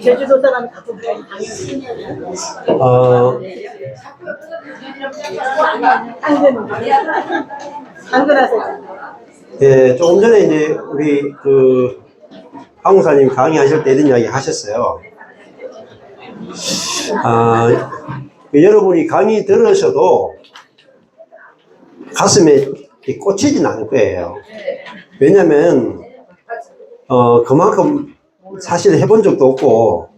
제주도 사람 같은 당연히 당근하세요. 예, 조금 전에 이제 우리 강무사님 강의하실 때 이런 이야기 하셨어요. 여러분이 강의 들으셔도 가슴에 꽂히진 않을 거예요. 왜냐면 그만큼 사실 해본 적도 없고,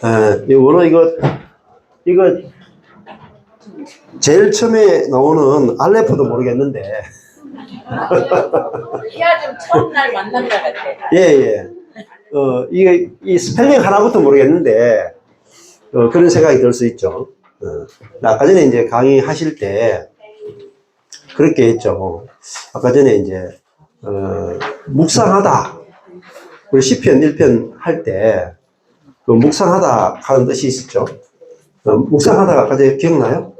오늘 이거 제일 처음에 나오는 알레프도 모르겠는데. 이아좀 처음 날 만난 것 같아. 예. 이 스펠링 하나부터 모르겠는데, 그런 생각이 들 수 있죠. 아까 전에 이제 강의하실 때, 그렇게 했죠. 아까 전에 이제, 묵상하다. 우리 시편 1편 할 때, 묵상하다 하는 뜻이 있었죠. 묵상하다가 아까 전에 기억나요?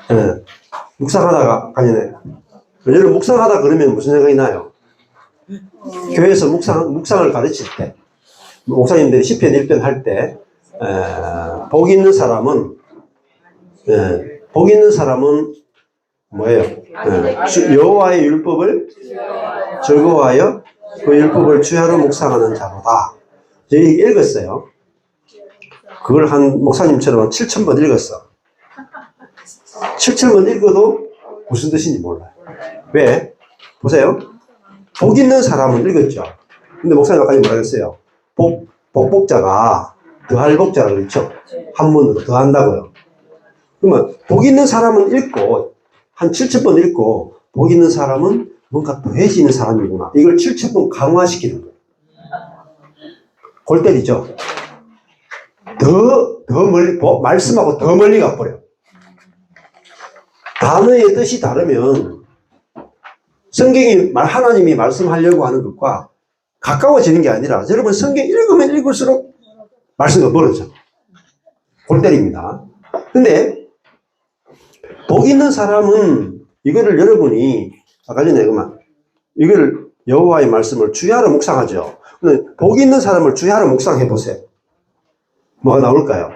네. 묵상하다가, 여러분 묵상하다 그러면 무슨 생각이 나요? 교회에서 묵상을 가르칠 때, 목사님들이 시편 1편 할 때, 복 있는 사람은 뭐예요? 여호와의 율법을 즐거워하여 그 율법을 주야로 묵상하는 자로다. 저희 읽었어요. 그걸 한 목사님처럼 7,000번 읽었어. 7,000번 읽어도 무슨 뜻인지 몰라요. 왜? 보세요. 복 있는 사람은 읽었죠. 근데 목사님 아까 뭐라 그랬어요? 복복자가 더할 복자라고 그랬죠. 한문으로 더한다고요. 그러면 복 있는 사람은 읽고 한 7,000번 읽고 복 있는 사람은 뭔가 더해지는 사람이구나. 이걸 7,000번 강화시키는 거예요. 골 때리죠. 더 멀리, 말씀하고 더 멀리 가버려. 단어의 뜻이 다르면 성경이 하나님이 말씀하려고 하는 것과 가까워지는 게 아니라 여러분 성경 읽으면 읽을수록 말씀과 멀어져. 골 때립니다. 근데 복 있는 사람은 이거를 여러분이 아까 전에 이거를 여호와의 말씀을 주야로 묵상하죠. 근데 복 있는 사람을 주야로 묵상해 보세요. 뭐가 나올까요?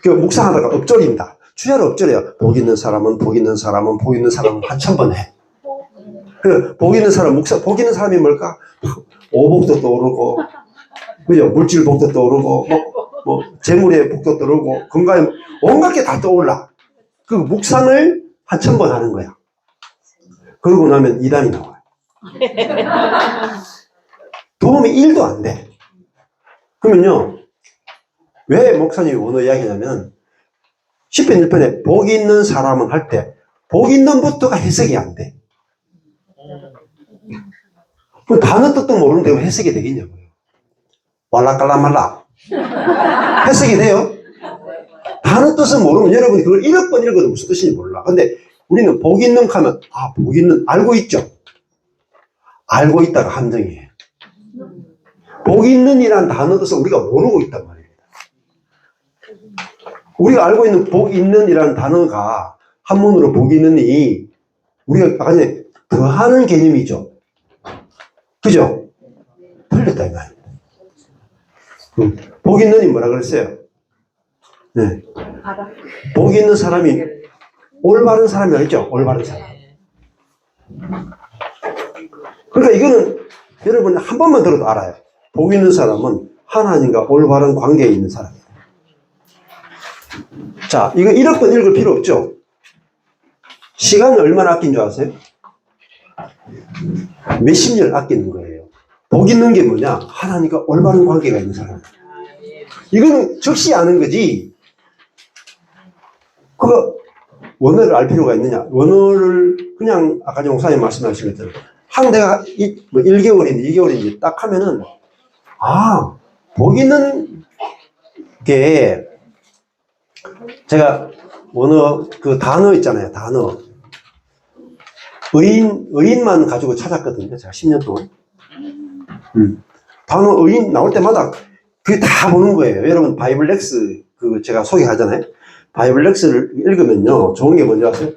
그 묵상하다가 엎절입니다. 주야로 엎절해요. 복 있는 사람은 한 1,000번 해. 그 복 있는 사람이 뭘까? 오복도 떠오르고, 그죠? 물질 복도 떠오르고, 재물의 복도 떠오르고, 건강에 온갖 게 다 떠올라. 그 묵상을 1,000번 하는 거야. 그러고 나면 이단이 나와요. 도움이 1도 안 돼. 그러면요, 왜 목사님이 원어 이야기냐면, 시편 1편에 복 있는 사람은 할 때, 복 있는부터가 해석이 안 돼. 그 단어 뜻도 모르는데 왜 해석이 되겠냐고요. 왈라깔라말라. 해석이 돼요? 단어 뜻은 모르면 여러분이 그걸 1억 번 읽어도 무슨 뜻인지 몰라. 근데 우리는 복 있는 하면, 복 있는, 알고 있죠? 알고 있다가 함정이에요. 복 있는이란 단어 뜻을 우리가 모르고 있단 말입니다. 우리가 알고 있는 복 있는이란 단어가 한문으로 복 있는이 우리가 아까 전에 더하는 개념이죠. 그죠? 틀렸다 이 말입니다. 복 있는이 뭐라 그랬어요? 네. 복 있는 사람이 올바른 사람이 알죠? 올바른 사람. 그러니까 이거는 여러분 한 번만 들어도 알아요. 복 있는 사람은 하나님과 올바른 관계에 있는 사람이에요. 자, 이거 1억 번 읽을 필요 없죠? 시간을 얼마나 아낀 줄 아세요? 몇십 년 아끼는 거예요. 복 있는 게 뭐냐? 하나님과 올바른 관계가 있는 사람. 이거는 적시 아는 거지. 그거 원어를 알 필요가 있느냐? 원어를 그냥 아까 전 목사님 말씀하신 것처럼 내가 1개월인지 2개월인지 딱 하면은 복 있는 게 제가 원어 그 단어 있잖아요. 단어 의인만 가지고 찾았거든요. 제가 10년 동안. 단어 의인 나올 때마다 그게 다 보는 거예요. 여러분 바이블렉스 제가 소개하잖아요. 바이블렉스를 읽으면요. 좋은 게 뭔지 아세요?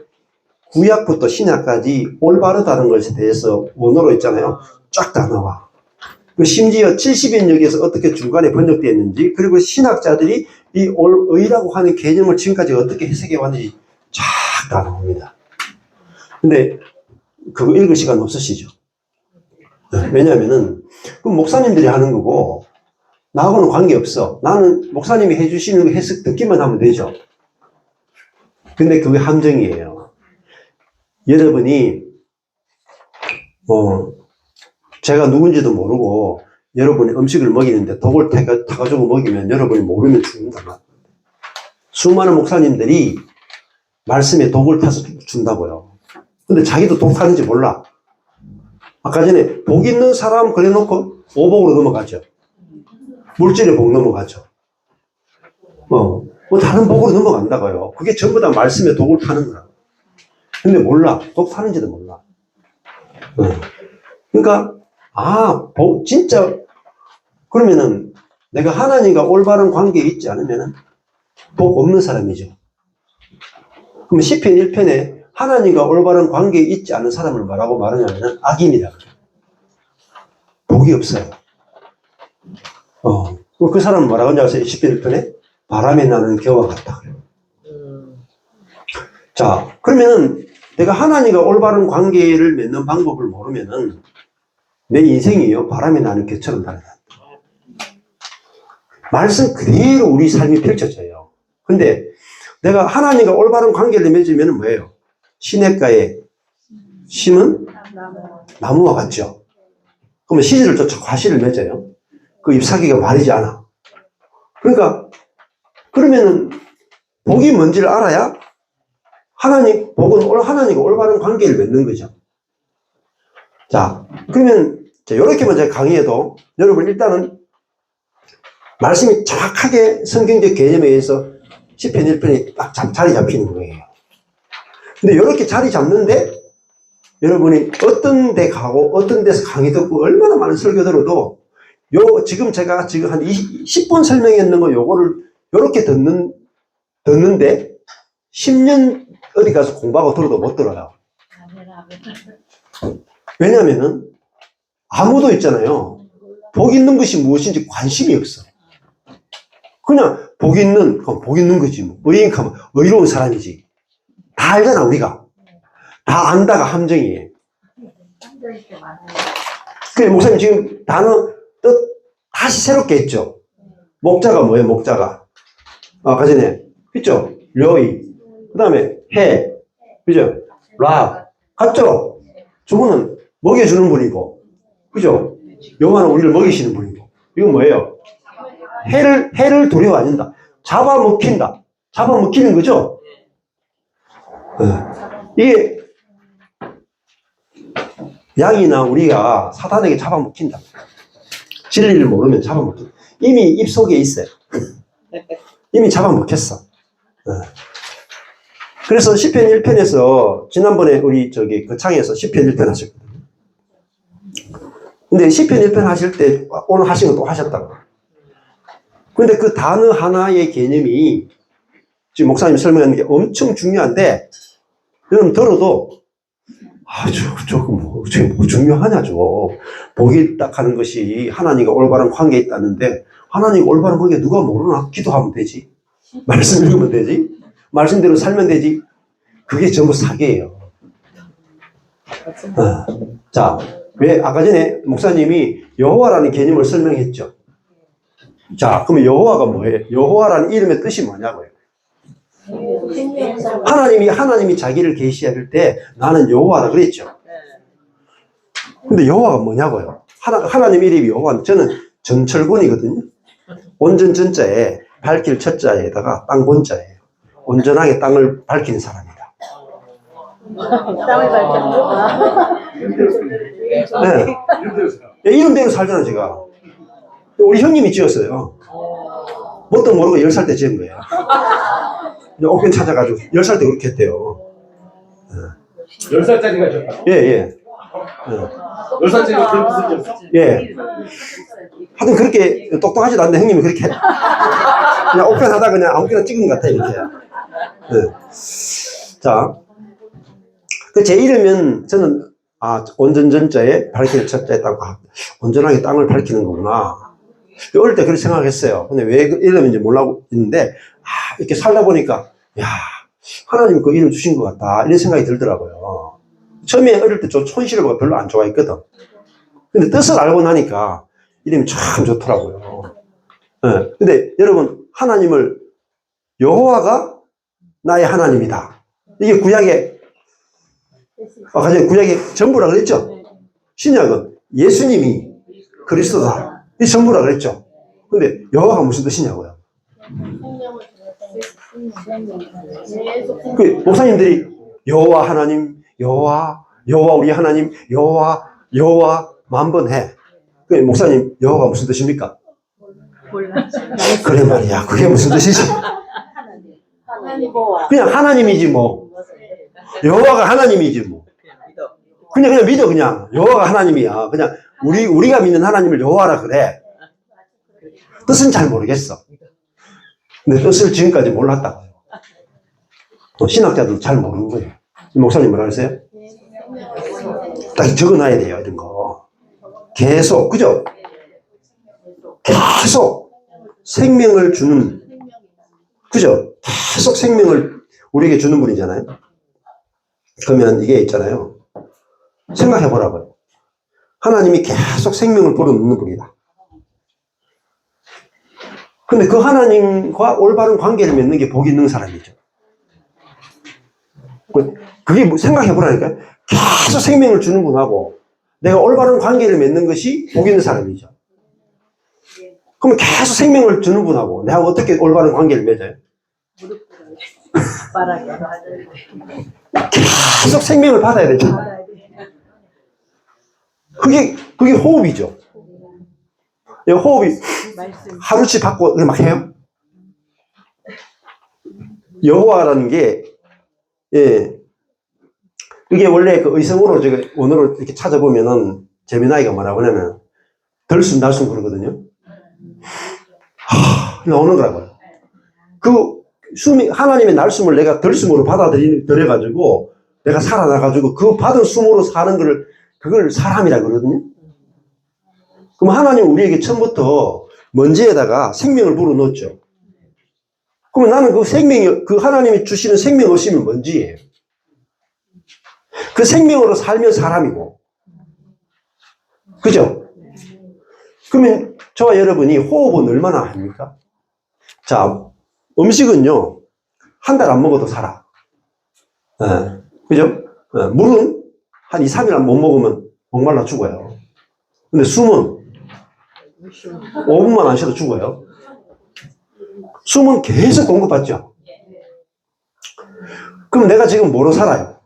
구약부터 신약까지 올바르다는 것에 대해서 원어로 있잖아요. 쫙 다 나와. 그 심지어 70인역에서 어떻게 중간에 번역되었는지, 그리고 신학자들이 이 의라고 하는 개념을 지금까지 어떻게 해석해 왔는지 쫙 다 나옵니다. 근데 그거 읽을 시간 없으시죠? 왜냐하면은 그 목사님들이 하는 거고 나하고는 관계없어. 나는 목사님이 해주시는 거 해석 듣기만 하면 되죠. 근데 그게 함정이에요. 여러분이 제가 누군지도 모르고 여러분이 음식을 먹이는데 독을 타가지고 먹이면 여러분이 모르면 죽는다. 수많은 목사님들이 말씀에 독을 타서 준다고요. 근데 자기도 독 타는지 몰라. 아까 전에 복 있는 사람 그래놓고 오복으로 넘어가죠. 물질의 복 넘어가죠. 뭐 다른 복으로 넘어간다고요. 그게 전부 다 말씀에 독을 타는 거야. 근데 몰라. 독 타는지도 몰라. 그러니까 진짜 그러면은 내가 하나님과 올바른 관계에 있지 않으면은 복 없는 사람이죠. 그러면 시편 1편에 하나님과 올바른 관계에 있지 않은 사람을 뭐라고 말하냐면은 악인이라고 그래요. 복이 없어요. 그 사람은 뭐라고 하냐면 시편 1편에 바람에 나는 겨와 같다 그래요. 자, 그러면은 내가 하나님과 올바른 관계를 맺는 방법을 모르면은 내 인생이요 바람에 나는 겨처럼 다르다. 말씀 그대로 우리 삶이 펼쳐져요. 근데 내가 하나님과 올바른 관계를 맺으면 뭐예요? 시냇가에 심은 나무와 같죠. 그러면 시지를 쫓아 과실을 맺어요. 그 잎사귀가 마르지 않아. 그러니까 그러면은 복이 뭔지를 알아야 복은 하나님과 올바른 관계를 맺는 거죠. 자, 그러면 이렇게만 제가 강의해도 여러분 일단은 말씀이 정확하게 성경적 개념에 의해서 시편 1편이 딱 자리 잡히는 거예요. 근데 이렇게 자리 잡는데 여러분이 어떤 데 가고 어떤 데서 강의 듣고 얼마나 많은 설교 들어도 지금 제가 지금 한 10분 설명했는 거 요거를 이렇게 듣는데 10년 어디 가서 공부하고 들어도 못 들어요. 왜냐면은 아무도 있잖아요. 복 있는 것이 무엇인지 관심이 없어. 그냥 복 있는 거지. 뭐. 의로운 사람이지. 다 알잖아, 우리가. 다 안다가 함정이에요. 그래, 목사님 지금 단어 뜻 다시 새롭게 했죠. 목자가 뭐예요, 목자가? 아까 전에, 그죠? 려이. 그 다음에 해. 그죠? 라. 같죠? 저거는 먹여주는 분이고. 그죠? 여호와는 우리를 먹이시는 분이고. 이건 뭐예요? 해를 두려워한다. 잡아먹힌다. 잡아먹히는 거죠? 이게 양이나 우리가 사단에게 잡아먹힌다. 진리를 모르면 잡아먹힌다. 이미 입속에 있어요. 이미 잡아먹혔어. 그래서 시편 1편에서 지난번에 우리 그 창에서 시편 1편 하셨거든요. 근데 시편 1편 하실 때 오늘 하신 거 또 하셨다고. 근데 그 단어 하나의 개념이 지금 목사님이 설명하는 게 엄청 중요한데 여러분 들어도 저거 뭐 중요하냐 복이 딱 하는 것이 하나님과 올바른 관계에 있다는데 하나님과 올바른 관계 누가 모르나? 기도하면 되지. 말씀 읽으면 되지. 말씀대로 살면 되지. 그게 전부 사기예요. 자, 왜 아까 전에 목사님이 여호와라는 개념을 설명했죠. 자, 그러면 여호와가 뭐예요? 여호와라는 이름의 뜻이 뭐냐고요? 하나님이 자기를 계시할 때 나는 여호와라 그랬죠. 근데 여호와가 뭐냐고요? 하나님 이름이 여호와. 저는 전철권이거든요. 온전 전자에 밝힐 첫자에다가 땅 본자예요. 온전하게 땅을 밝히는 사람이다. 땅을 밝혔다. 네. 이름대로 살잖아 제가. 우리 형님이 지었어요. 뭣도 모르고 10살 때 지은 거예요. 옥변 찾아가지고 10살 때 그렇게 했대요. 10살짜리가 지었다고? 예. 10살짜리가 그런 뜻을 지었어? 예. 하여튼 그렇게 똑똑하지도 않는데 형님이 그렇게 그냥 옥변 하다 그냥 아무거나 찍은 것 같아 이렇게. 자, 제 이름은 저는 아, 온전전자에 밝히는 첫자에 땅, 아, 온전하게 땅을 밝히는 거구나. 어릴 때 그렇게 생각했어요. 근데 왜 이러는지 몰라고 있는데, 아, 이렇게 살다 보니까, 야, 하나님 그 이름 주신 것 같다. 이런 생각이 들더라고요. 처음에 어릴 때 좀 촌시를 별로 안 좋아했거든. 근데 뜻을 알고 나니까 이름이 참 좋더라고요. 네. 근데 여러분, 하나님을 여호와가 나의 하나님이다. 이게 구약의, 아까 구약의 전부라 그랬죠? 신약은 예수님이 그리스도다. 이 전부라 그랬죠? 근데 여호와가 무슨 뜻이냐고요? 그 목사님들이 여호와 하나님, 여호와 우리 하나님, 여호와 만번 해. 그 목사님 여호와가 무슨 뜻입니까? 그래 말이야. 그게 무슨 뜻이지? 그냥 하나님이지 뭐. 여호와가 하나님이지 뭐. 그냥 믿어 그냥. 여호와가 하나님이야. 그냥 우리가 믿는 하나님을 여호와라 그래. 뜻은 잘 모르겠어. 근데 뜻을 지금까지 몰랐다고요. 신학자도 잘 모르는 거예요. 목사님 뭐라 그러세요? 딱 적어놔야 돼요, 이런 거. 계속, 그죠? 계속 생명을 주는, 그죠? 계속 생명을 우리에게 주는 분이잖아요. 그러면 이게 있잖아요. 생각해 보라고요. 하나님이 계속 생명을 불어넣는 분이다. 근데 그 하나님과 올바른 관계를 맺는 게 복 있는 사람이죠. 그게 생각해 보라니까요. 계속 생명을 주는 분하고 내가 올바른 관계를 맺는 것이 복 있는 사람이죠. 그러면 계속 생명을 주는 분하고 내가 어떻게 올바른 관계를 맺어요? 계속 생명을 받아야 되죠. 그게 호흡이죠. 호흡이 하루치 받고 막 해요. 여호와라는 게, 예, 그게 원래 그 의성어로 제가 원어로 이렇게 찾아보면은 재미나이가 뭐라고 하냐면 덜숨날숨 그러거든요. 나오는 거라고요. 그 숨이, 하나님의 날숨을 내가 덜숨으로 받아들여가지고 내가 살아나가지고 그 받은 숨으로 사는 거를 그걸 사람이라 그러거든요. 그럼 하나님 우리에게 처음부터 먼지에다가 생명을 불어넣었죠. 그러면 나는 그 생명이, 그 하나님이 주시는 생명 없이면 먼지예요. 그 생명으로 살면 사람이고. 그죠? 그러면 저와 여러분이 호흡은 얼마나 합니까? 자, 음식은요, 한 달 안 먹어도 살아. 네. 그죠? 네. 물은 한 2, 3일 못 먹으면 목말라 죽어요. 근데 숨은 5분만 안 쉬어도 죽어요. 숨은 계속 공급받죠. 그럼 내가 지금 뭐로 살아요?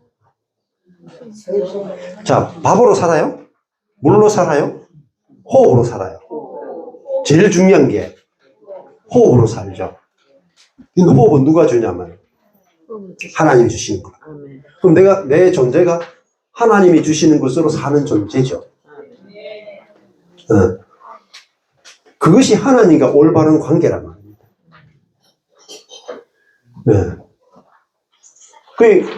자, 밥으로 살아요? 물로 살아요? 호흡으로 살아요. 제일 중요한 게 호흡으로 살죠. 이 호흡은 누가 주냐면 하나님이 주시는 거야. 그럼 내 존재가 하나님이 주시는 것으로 사는 존재죠. 그것이 하나님과 올바른 관계란 말입니다. 네.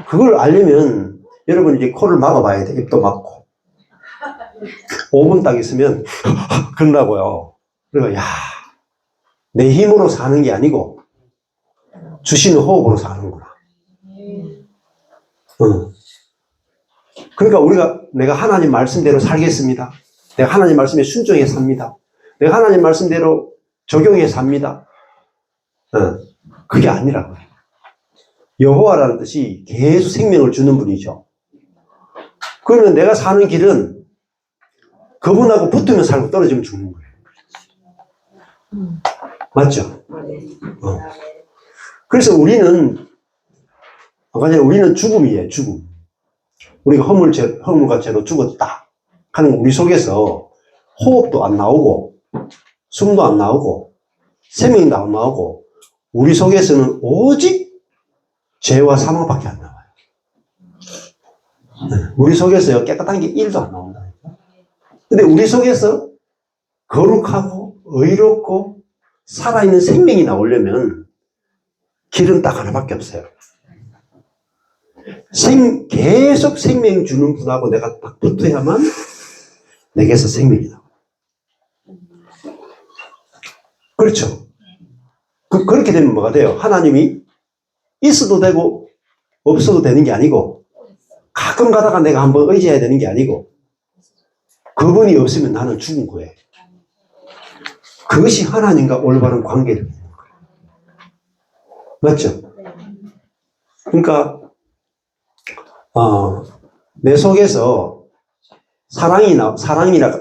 그걸 알려면 여러분 이제 코를 막아봐야 돼. 입도 막고. 5분 딱 있으면 그러라고요. 그래서 야, 내 힘으로 사는 게 아니고 주시는 호흡으로 사는구나. 그러니까 내가 하나님 말씀대로 살겠습니다. 내가 하나님 말씀에 순종해 삽니다. 내가 하나님 말씀대로 적용해 삽니다. 그게 아니라고요. 여호와라는 뜻이 계속 생명을 주는 분이죠. 그러면 내가 사는 길은 그분하고 붙으면 살고 떨어지면 죽는 거예요. 맞죠? 그래서 우리는 죽음이에요, 죽음. 우리가 허물과 죄로 죽었다 하는 우리 속에서 호흡도 안 나오고, 숨도 안 나오고, 생명도 안 나오고, 우리 속에서는 오직 죄와 사망밖에 안 나와요. 우리 속에서요, 깨끗한 게 1도 안 나온다. 근데 우리 속에서 거룩하고, 의롭고, 살아있는 생명이 나오려면 길은 딱 하나밖에 없어요. 계속 생명 주는 분하고 내가 딱 붙어야만 내게서 생명이 나와요. 그렇죠. 그렇게 되면 뭐가 돼요? 하나님이 있어도 되고 없어도 되는 게 아니고 가끔 가다가 내가 한번 의지해야 되는 게 아니고 그분이 없으면 나는 죽은 거예요. 그것이 하나님과 올바른 관계를 맺는 거예요. 맞죠? 그러니까 내 속에서 사랑이라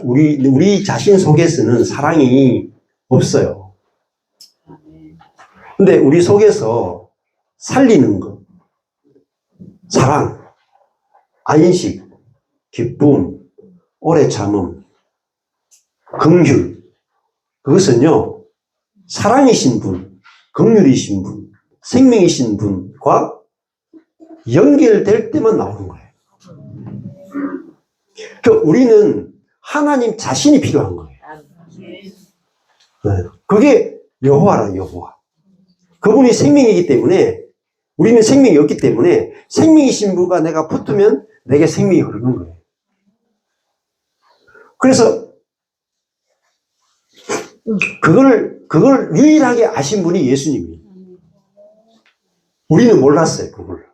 우리 자신 속에서는 사랑이 없어요. 근데 우리 속에서 살리는 것, 사랑, 안식, 기쁨, 오래 참음, 긍휼, 그것은요 사랑이신 분, 긍휼이신 분, 생명이신 분과 연결될 때만 나오는 거예요. 그러니까 우리는 하나님 자신이 필요한 거예요. 그게 여호와라, 여호와. 그분이 생명이기 때문에 우리는 생명이 없기 때문에 생명이신 분과 내가 붙으면 내게 생명이 흐르는 거예요. 그래서 그걸 유일하게 아신 분이 예수님이에요. 우리는 몰랐어요, 그걸.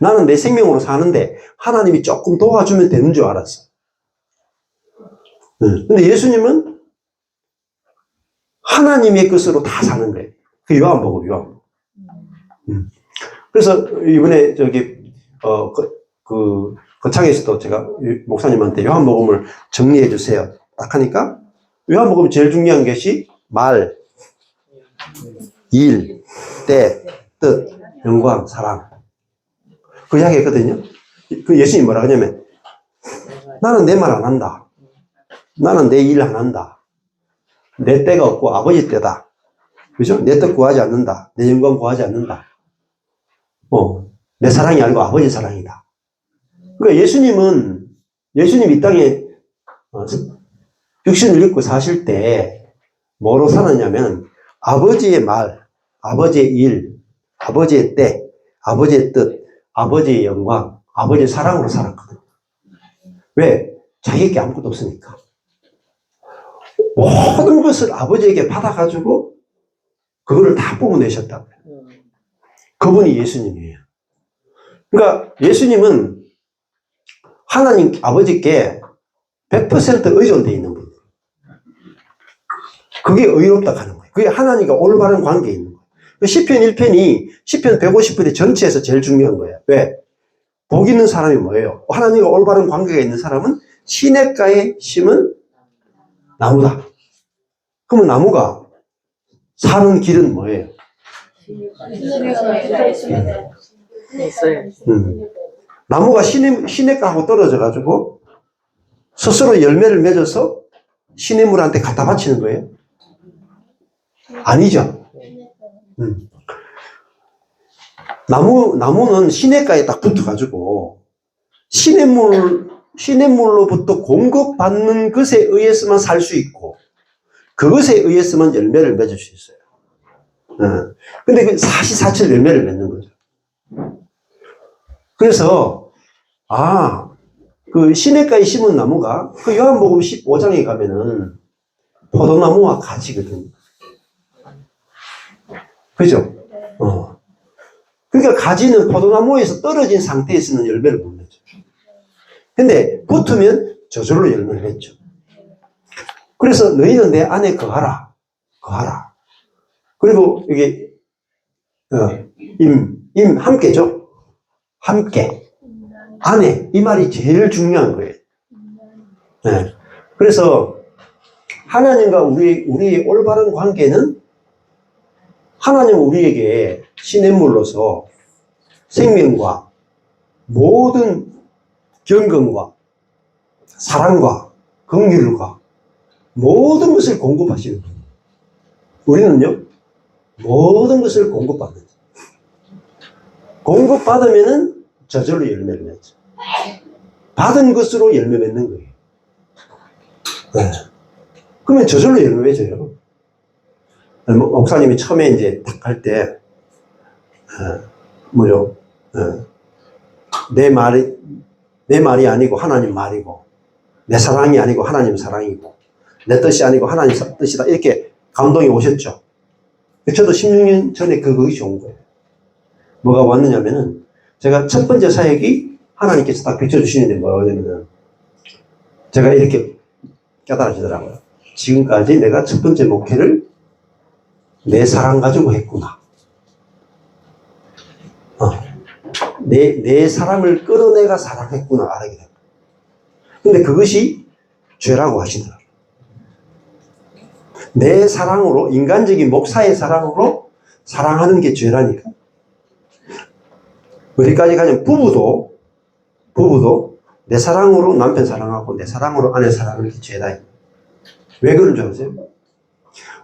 나는 내 생명으로 사는데 하나님이 조금 도와주면 되는 줄 알았어. 근데 예수님은 하나님의 것으로 다 사는 거예요. 그 요한복음. 그래서 이번에 거창에서도 제가 목사님한테 요한복음을 정리해 주세요. 딱 하니까 요한복음 제일 중요한 것이 말, 일, 때, 뜻, 영광, 사랑. 그 이야기 했거든요. 그 예수님이 뭐라 하냐면 나는 내 말 안 한다. 나는 내 일 안 한다. 내 때가 없고 아버지 때다. 그죠? 내 뜻 구하지 않는다. 내 영광 구하지 않는다. 내 사랑이 아니고 아버지 사랑이다. 그러니까 예수님 이 땅에 육신을 입고 사실 때 뭐로 살았냐면 아버지의 말, 아버지의 일, 아버지의 때, 아버지의 뜻, 아버지의 영광, 아버지의 사랑으로 살았거든요. 왜? 자기에게 아무것도 없으니까. 모든 것을 아버지에게 받아가지고 그거를 다 뿜어내셨다고요. 그분이 예수님이에요. 그러니까 예수님은 하나님 아버지께 100% 의존되어 있는 분이에요. 그게 의롭다 하는 거예요. 그게 하나님과 올바른 관계에 있는 거예요. 시편 1편이 시편 150편의 전체에서 제일 중요한 거예요. 왜? 복 있는 사람이 뭐예요? 하나님과 올바른 관계가 있는 사람은 시냇가에 심은 나무다. 그러면 나무가 사는 길은 뭐예요? 나무가 시냇가하고 떨어져가지고 스스로 열매를 맺어서 시냇물한테 갖다 바치는 거예요? 아니죠. 나무는 시냇가에 딱 붙어가지고 시냇물로부터 공급받는 것에 의해서만 살 수 있고 그것에 의해서만 열매를 맺을 수 있어요. 근데 그 사시사철 열매를 맺는 거죠. 그래서 그 시냇가에 심은 나무가 그 요한복음 15장에 가면은 포도나무와 같이거든요. 그죠? 그러니까 가지는 포도나무에서 떨어진 상태에서는 열매를 못 맺죠. 근데 붙으면 저절로 열매를 맺죠. 그래서 너희는 내 안에 거하라. 그리고 이게 함께죠. 함께. 안에. 이 말이 제일 중요한 거예요. 네. 그래서 하나님과 우리의 올바른 관계는 하나님은 우리에게 시냇물로서 생명과 모든 경건과 사랑과 긍휼과 모든 것을 공급하시는 거예요. 우리는요, 모든 것을 공급받는 거예요. 공급받으면은 저절로 열매를 맺죠. 받은 것으로 열매 맺는 거예요. 네. 그러면 저절로 열매 맺어요. 목사님이 처음에 이제 딱 할 때, 내 말이 아니고 하나님 말이고, 내 사랑이 아니고 하나님 사랑이고, 내 뜻이 아니고 하나님 뜻이다. 이렇게 감동이 오셨죠. 저도 16년 전에 그것이 온 거예요. 뭐가 왔느냐면은, 제가 첫 번째 사역이 하나님께서 딱 비춰주시는데 뭐냐면은, 제가 이렇게 깨달아지더라고요. 지금까지 내가 첫 번째 목회를 내 사랑 가지고 했구나. 내 사람을 끌어내가 사랑했구나, 알게 됩니다. 근데 그것이 죄라고 하시더라고요. 내 사랑으로, 인간적인 목사의 사랑으로 사랑하는 게 죄라니까. 어디까지 가냐면 부부도 내 사랑으로 남편 사랑하고 내 사랑으로 아내 사랑하는 게 죄다. 왜 그런 줄 아세요?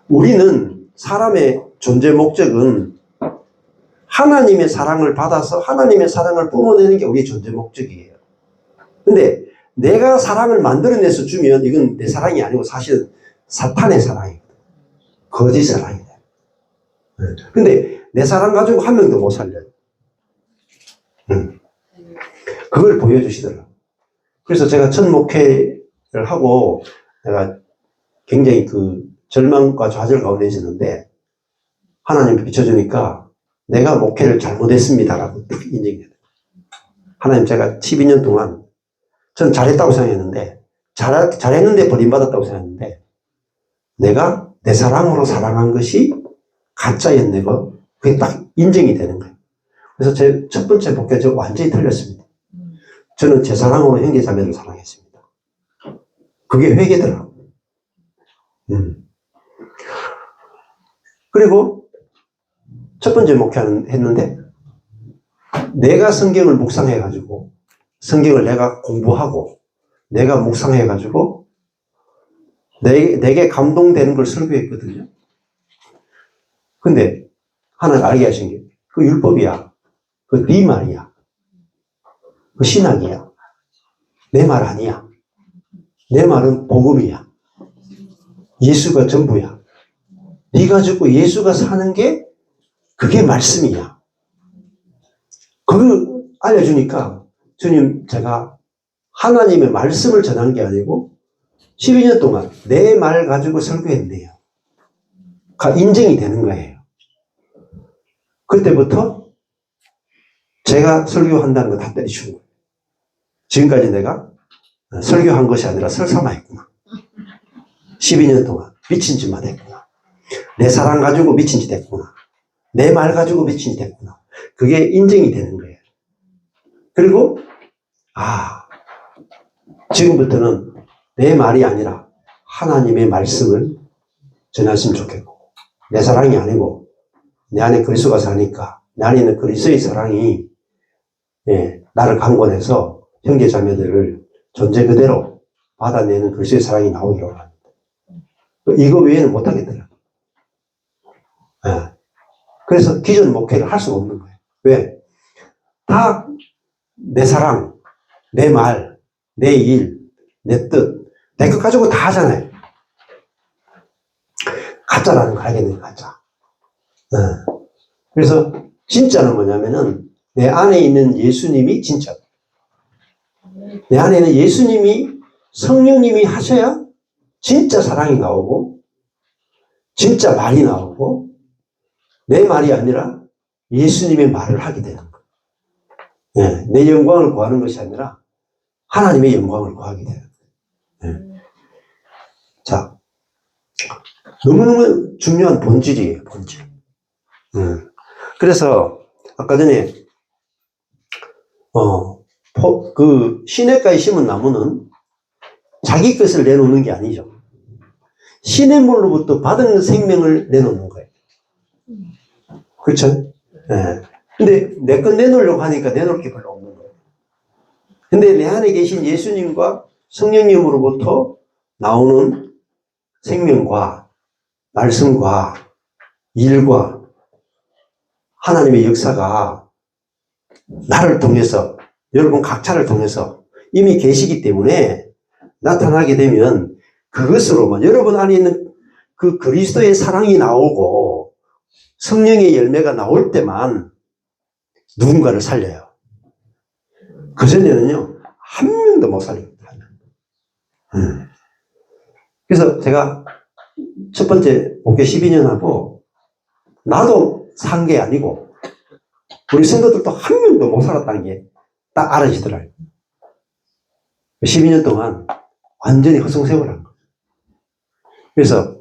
우리는 사람의 존재 목적은 하나님의 사랑을 받아서 하나님의 사랑을 뿜어내는 게 우리의 존재 목적이에요. 근데 내가 사랑을 만들어내서 주면 이건 내 사랑이 아니고 사실은 사탄의 사랑이거든. 거짓 사랑이다. 근데 내 사랑 가지고 한 명도 못 살려요. 그걸 보여주시더라고요. 그래서 제가 첫 목회를 하고 내가 굉장히 그 절망과 좌절 가운데 있었는데 하나님 비춰주니까 내가 목회를 잘못했습니다라고 인정이 돼요. 하나님, 제가 12년 동안 전 잘했다고 생각했는데 잘했는데 버림받았다고 생각했는데 내가 내 사랑으로 사랑한 것이 가짜였네고 그게 딱 인정이 되는 거예요. 그래서 제 첫 번째 목회 저 완전히 틀렸습니다. 저는 제 사랑으로 형제 자매를 사랑했습니다. 그게 회개더라고요. 그리고 첫 번째 목회는 했는데 내가 성경을 묵상해가지고 성경을 내가 공부하고 내가 묵상해가지고 내게 감동되는 걸 설교했거든요. 근데 하나님 알게 하신 게 그 율법이야. 그 네 말이야. 그 신학이야. 내 말 아니야. 내 말은 복음이야. 예수가 전부야. 네가 죽고 예수가 사는 게 그게 말씀이야. 그걸 알려주니까 주님, 제가 하나님의 말씀을 전한 게 아니고 12년 동안 내 말 가지고 설교했네요. 인정이 되는 거예요. 그때부터 제가 설교한다는 거 다 때려치운 거예요. 지금까지 내가 설교한 것이 아니라 설사만 했구나. 12년 동안 미친 짓만 했구나. 내 사랑 가지고 미친 짓 했구나. 내 말 가지고 미친 짓 했구나. 그게 인정이 되는 거예요. 그리고 지금부터는 내 말이 아니라 하나님의 말씀을 전했으면 좋겠고 내 사랑이 아니고 내 안에 그리스도가 사니까 내 안에 있는 그리스도의 사랑이 나를 강권해서 형제 자매들을 존재 그대로 받아내는 그리스도의 사랑이 나오기로 합니다. 이거 외에는 못하겠더라고요. 그래서 기존 목회를 할 수가 없는 거예요. 왜? 다 내 사랑, 내 말, 내 일, 내 뜻, 내 것 가지고 다 하잖아요. 가짜라는 걸 알게 돼요, 가짜. 그래서 진짜는 뭐냐면은 내 안에 있는 예수님이 진짜. 내 안에 있는 예수님이 성령님이 하셔야 진짜 사랑이 나오고 진짜 말이 나오고 내 말이 아니라 예수님의 말을 하게 되는 거예요. 내 영광을 구하는 것이 아니라 하나님의 영광을 구하게 되는 거예요. 자, 너무너무 중요한 본질이에요, 본질. 그래서 아까 전에 그 시냇가에 심은 나무는 자기 것을 내놓는 게 아니죠. 시냇물로부터 받은 생명을 내놓는 거예요. 그렇죠? 근데 내 것 내놓으려고 하니까 내놓을 게 별로 없는 거예요. 근데 내 안에 계신 예수님과 성령님으로부터 나오는 생명과 말씀과 일과 하나님의 역사가 나를 통해서 여러분 각자를 통해서 이미 계시기 때문에 나타나게 되면 그것으로만 여러분 안에 있는 그 그리스도의 사랑이 나오고 성령의 열매가 나올 때만 누군가를 살려요. 그전에는요, 한 명도 못 살립니다. 그래서 제가 첫 번째 목회 12년 하고, 나도 산 게 아니고, 우리 성도들도 한 명도 못 살았다는 게 딱 알아지더라고요. 12년 동안 완전히 허송세월한 거예요. 그래서,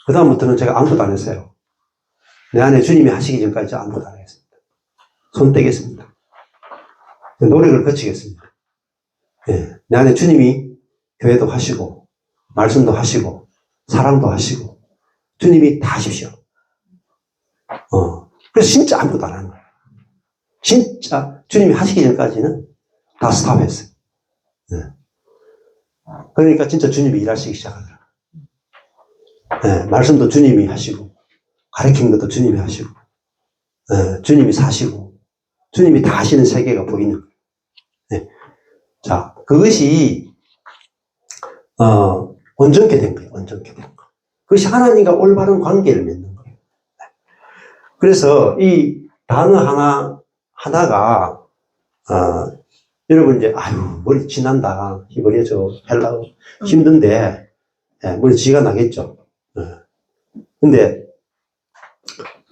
그다음부터는 제가 아무것도 안 했어요. 내 안에 주님이 하시기 전까지 아무것도 안 하겠습니다. 손 떼겠습니다. 노력을 거치겠습니다. 예, 내 안에 주님이 교회도 하시고, 말씀도 하시고, 사랑도 하시고, 주님이 다 하십시오. 그래서 진짜 아무것도 안 하는 거예요. 진짜 주님이 하시기 전까지는 다 스탑했어요. 예. 그러니까 진짜 주님이 일하시기 시작하더라고요. 예, 말씀도 주님이 하시고, 가르치는 것도 주님이 하시고, 예, 주님이 사시고, 주님이 다 하시는 세계가 보이는 거예요. 예. 자, 그것이, 온전케 된 거예요. 온전케 된 거. 그것이 하나님과 올바른 관계를 맺는 거예요. 그래서 이 단어 하나가, 여러분 이제, 머리 지난다. 머리 헬라어 힘든데, 예, 머리 쥐가 나겠죠. 예. 근데,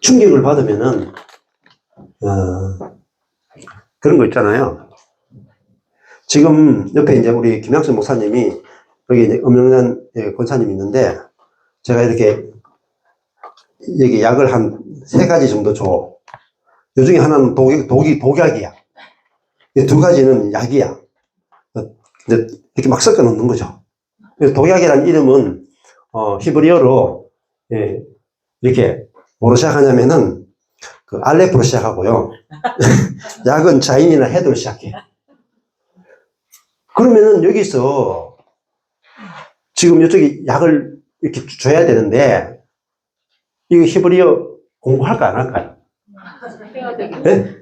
충격을 받으면은, 그런 거 있잖아요. 지금 옆에 이제 우리 김양순 목사님이 여기 이제 음영란 권사님이 있는데, 제가 이렇게 여기 약을 한 3가지 정도 줘. 요 중에 하나는 독약이야. 이 2가지는 약이야. 이제 이렇게 막 섞어 놓는 거죠. 그래서 독약이라는 이름은, 히브리어로, 예, 이렇게 뭐로 시작하냐면은, 그 알레프로 시작하고요. 약은 자인이나 헤드로 시작해. 그러면은 여기서 지금 이쪽에 약을 이렇게 줘야 되는데, 이거 히브리어 공부할까 안 할까요? 네?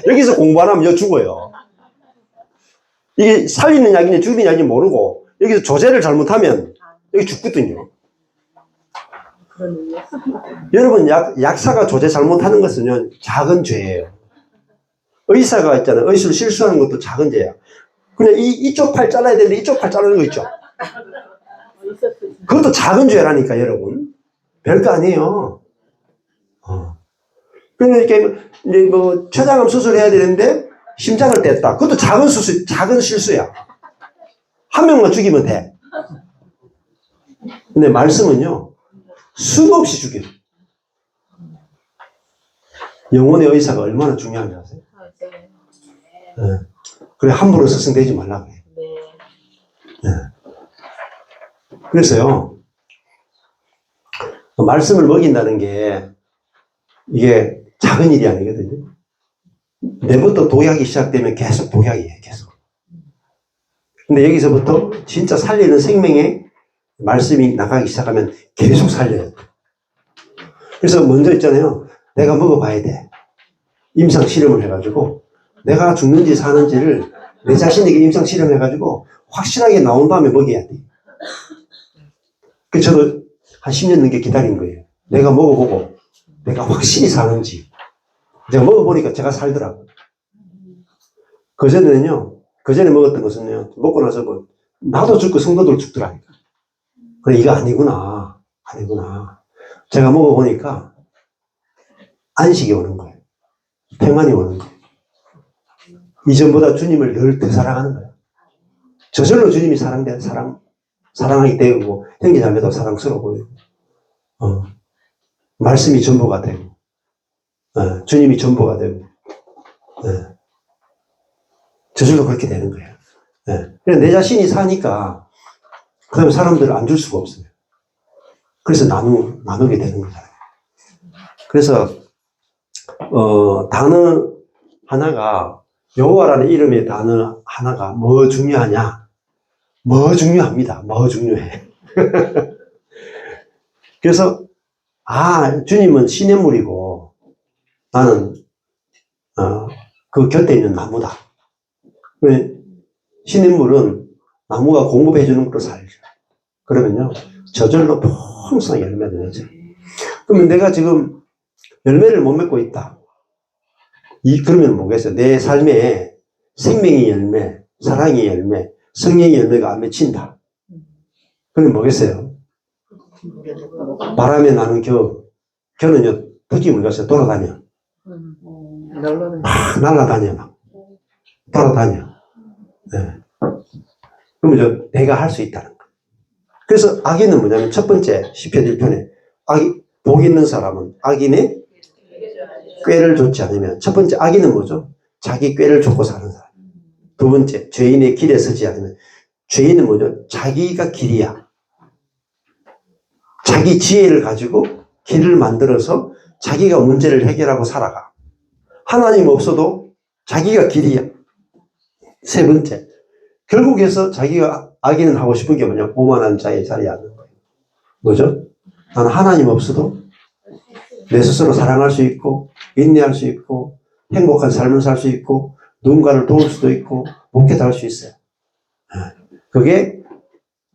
여기서 공부 안 하면 여기 죽어요. 이게 살리는 약인지 죽이는 약인지 모르고, 여기서 조제를 잘못하면 여기 죽거든요. 여러분, 약사가 조제 잘못하는 것은요, 작은 죄예요. 의사가 있잖아요. 의술을 실수하는 것도 작은 죄야. 그냥 이쪽 팔 잘라야 되는데 이쪽 팔 자르는 거 있죠. 그것도 작은 죄라니까, 여러분. 별거 아니에요. 그러니까 이렇게, 이제 뭐, 췌장암 수술해야 되는데, 심장을 뗐다. 그것도 작은 실수야. 한 명만 죽이면 돼. 근데 말씀은요, 수도 없이 죽여요. 영혼의 의사가 얼마나 중요한지 아세요? 네. 그래, 함부로 스승되지 말라고 해요. 네. 그래서요, 말씀을 먹인다는 게, 이게 작은 일이 아니거든요. 내부터 독약이 시작되면 계속 독약이에요, 계속. 근데 여기서부터 진짜 살리는 생명의 말씀이 나가기 시작하면 계속 살려요. 그래서 먼저 있잖아요. 내가 먹어봐야 돼. 임상 실험을 해가지고 내가 죽는지 사는지를 내 자신에게 임상 실험해가지고 확실하게 나온 다음에 먹여야 돼. 그래서 저도 한 10년 넘게 기다린 거예요. 내가 먹어보고 내가 확실히 사는지. 제가 먹어보니까 제가 살더라고요. 그전에 먹었던 것은요, 먹고 나서 뭐 나도 죽고 성도들 죽더라니까. 그래, 이거 아니구나. 제가 먹어보니까 안식이 오는 거예요. 평안이 오는 거예요. 이전보다 주님을 늘 더 사랑하는 거예요. 저절로 주님이 사랑하게 되고, 형제자매도 사랑스러워 보이고, 말씀이 전부가 되고, 주님이 전부가 되고, 저절로 그렇게 되는 거예요. 그래서 내 자신이 사니까, 그 다음에 사람들을 안 줄 수가 없어요. 그래서 나누게 되는 거잖아요. 그래서, 단어 하나가, 여호와라는 이름의 단어 하나가 뭐 중요하냐? 뭐 중요합니다. 뭐 중요해. 그래서, 주님은 시냇물이고, 나는, 그 곁에 있는 나무다. 시냇물은 나무가 공급해주는 걸로 살죠. 그러면요, 저절로 항상 열매를 내죠. 그러면 내가 지금 열매를 못 맺고 있다. 그러면 뭐겠어요? 내 삶에 생명의 열매, 사랑의 열매, 성령의 열매가 안 맺힌다. 그럼 뭐겠어요? 바람에 나는 겨는요, 굳이 우리가 돌아다녀. 막 날아다녀, 막. 돌아다녀. 네. 그러면 내가 할 수 있다는 거. 그래서 악인은 뭐냐면 첫 번째, 시편 1편에 복 있는 사람은 악인의 꾀를 좇지 않으면, 첫 번째 악인은 뭐죠? 자기 꾀를 좇고 사는 사람. 두 번째, 죄인의 길에 서지 않으면, 죄인은 뭐죠? 자기가 길이야. 자기 지혜를 가지고 길을 만들어서 자기가 문제를 해결하고 살아가. 하나님 없어도 자기가 길이야. 세 번째, 결국에서 자기가 악인은 하고 싶은 게 뭐냐? 오만한 자의 자리에 앉는 거예요. 뭐죠? 나는 하나님 없어도 내 스스로 사랑할 수 있고, 인내할 수 있고, 행복한 삶을 살 수 있고, 누군가를 도울 수도 있고, 목회도 할 수 있어요. 그게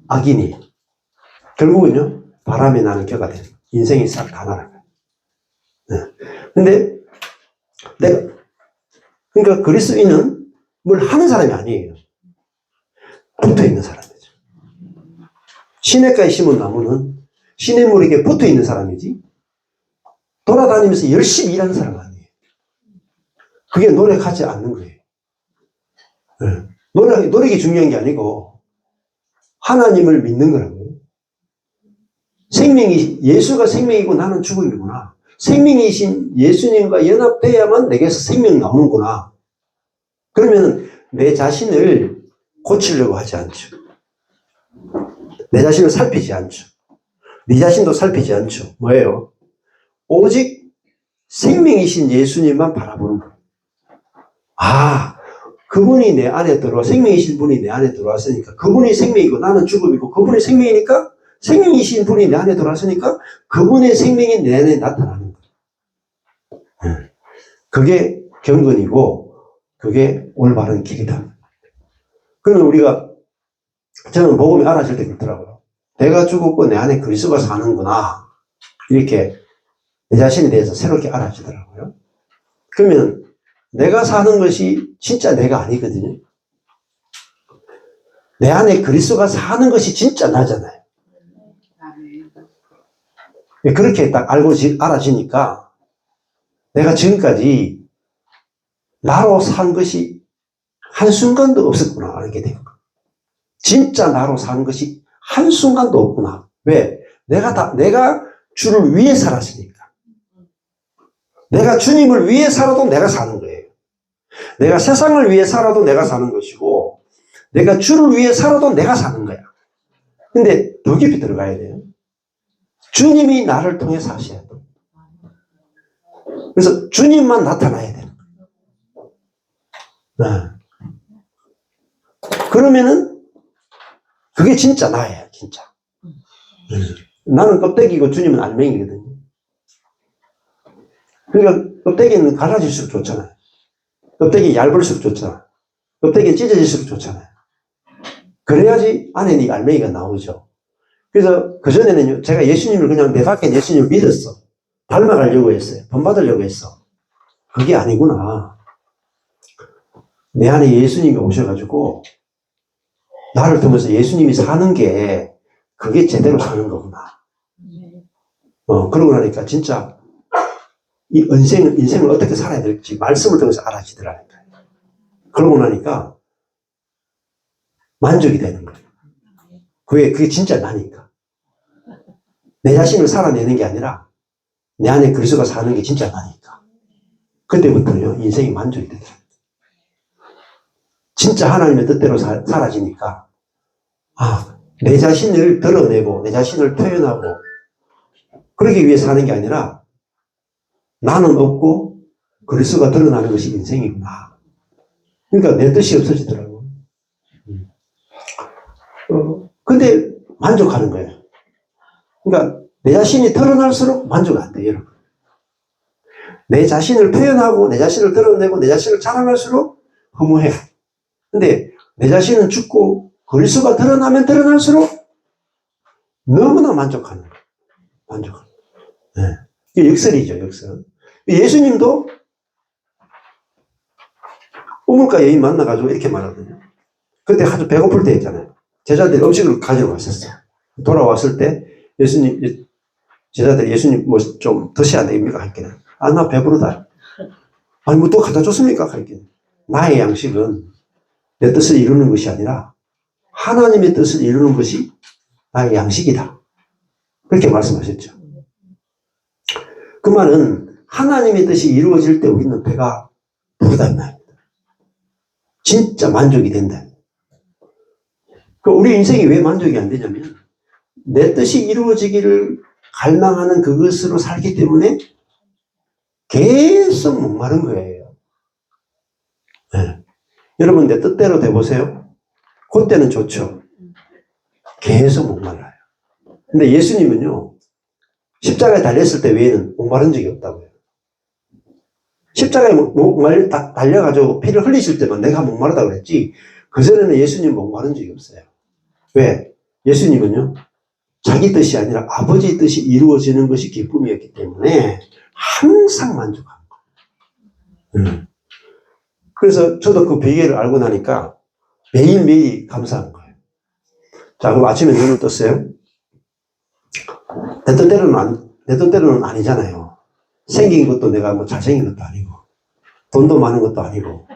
악인이. 결국은요, 바람에 나는 겨가 되는 거예요. 인생이 싹 다 날아가요. 근데, 그러니까 그리스도인은 뭘 하는 사람이 아니에요. 붙어 있는 사람이죠. 시냇가에 심은 나무는 시냇물에게 붙어 있는 사람이지, 돌아다니면서 열심히 일하는 사람 아니에요. 그게 노력하지 않는 거예요. 노력이 중요한 게 아니고 하나님을 믿는 거라고요. 예수가 생명이고 나는 죽음이구나. 생명이신 예수님과 연합돼야만 내게서 생명 나오는구나. 그러면 내 자신을 고치려고 하지 않죠. 내 자신을 살피지 않죠. 네 자신도 살피지 않죠. 뭐예요? 오직 생명이신 예수님만 바라보는 거예요. 아, 그분이 내 안에 생명이신 분이 내 안에 들어왔으니까, 그분이 생명이고 나는 죽음이고, 그분이 생명이니까, 생명이신 분이 내 안에 들어왔으니까, 그분의 생명이 내 안에 나타나는 거예요. 그게 경건이고, 그게 올바른 길이다. 그러면 저는 복음이 알아질 때 그렇더라고요. 내가 죽었고 내 안에 그리스도가 사는구나. 이렇게 내 자신에 대해서 새롭게 알아지더라고요. 그러면 내가 사는 것이 진짜 내가 아니거든요. 내 안에 그리스도가 사는 것이 진짜 나잖아요. 그렇게 딱 알아지니까 내가 지금까지 나로 산 것이 한순간도 없었구나 알게 된 거예요. 진짜 나로 산 것이 한순간도 없구나. 왜? 내가 주를 위해 살았으니까. 내가 주님을 위해 살아도 내가 사는 거예요. 내가 세상을 위해 살아도 내가 사는 것이고, 내가 주를 위해 살아도 내가 사는 거야. 근데 더 깊이 들어가야 돼요. 주님이 나를 통해 사셔야 돼. 그래서 주님만 나타나야 돼요. 그러면은 그게 진짜 나예요, 진짜. 나는 껍데기고 주님은 알맹이거든요. 그러니까 껍데기는 갈라질수록 좋잖아요. 껍데기 얇을수록 좋잖아. 껍데기는 찢어질수록 좋잖아요. 그래야지 안에 이 알맹이가 나오죠. 그래서 그전에는요, 제가 예수님을 그냥 내 밖에 예수님을 믿었어. 닮아가려고 했어요. 본받으려고 했어. 그게 아니구나. 내 안에 예수님이 오셔가지고 나를 통해서 예수님이 사는 게 그게 제대로 사는 거구나. 그러고 나니까 진짜 이 인생을 어떻게 살아야 될지 말씀을 통해서 알아지더라니까요. 그러고 나니까 만족이 되는 거예요. 그게 진짜 나니까. 내 자신을 살아내는 게 아니라 내 안에 그리스도가 사는 게 진짜 나니까. 그때부터요, 인생이 만족이 되더라고요. 진짜 하나님의 뜻대로 살아지니까, 내 자신을 드러내고, 내 자신을 표현하고, 그러기 위해 사는 게 아니라, 나는 없고, 그리스도가 드러나는 것이 인생이구나. 그러니까 내 뜻이 없어지더라고요. 근데 만족하는 거예요. 그러니까 내 자신이 드러날수록 만족 안 돼요, 여러분. 내 자신을 표현하고, 내 자신을 드러내고, 내 자신을 자랑할수록 허무해. 근데 내 자신은 죽고 그리스도가 드러나면 드러날수록 너무나 만족하는 거예요. 만족합니다. 네. 이게 역설이죠, 역설. 예수님도 우물가 여인 만나가지고 이렇게 말하거든요. 그때 아주 배고플 때 있잖아요. 제자들이 음식을 가지고 왔었어. 돌아왔을 때 제자들이 예수님 뭐 좀 드셔야 안 됩니까? 할게. 아, 나 배부르다. 아니, 뭐 또 갖다 줬습니까? 할게. 나의 양식은 내 뜻을 이루는 것이 아니라 하나님의 뜻을 이루는 것이 나의 양식이다. 그렇게 말씀하셨죠. 그 말은 하나님의 뜻이 이루어질 때 우리는 배가 부르다 이 말입니다. 진짜 만족이 된다. 우리 인생이 왜 만족이 안 되냐면 내 뜻이 이루어지기를 갈망하는 그것으로 살기 때문에 계속 목마른 거예요. 네. 여러분 내 뜻대로 돼보세요. 그때는 좋죠. 계속 목말라요. 근데 예수님은요, 십자가에 달렸을 때 외에는 목마른 적이 없다고요. 십자가에 달려가지고 피를 흘리실 때만 내가 목마르다고 그랬지, 그전에는 예수님 목마른 적이 없어요. 왜? 예수님은요, 자기 뜻이 아니라 아버지의 뜻이 이루어지는 것이 기쁨이었기 때문에 항상 만족한 거예요. 그래서 저도 그 비결을 알고 나니까 매일매일 감사한 거예요. 자, 그럼 아침에 눈을 떴어요. 내 뜻대로는 아니잖아요. 생긴 것도 내가 뭐 잘생긴 것도 아니고, 돈도 많은 것도 아니고,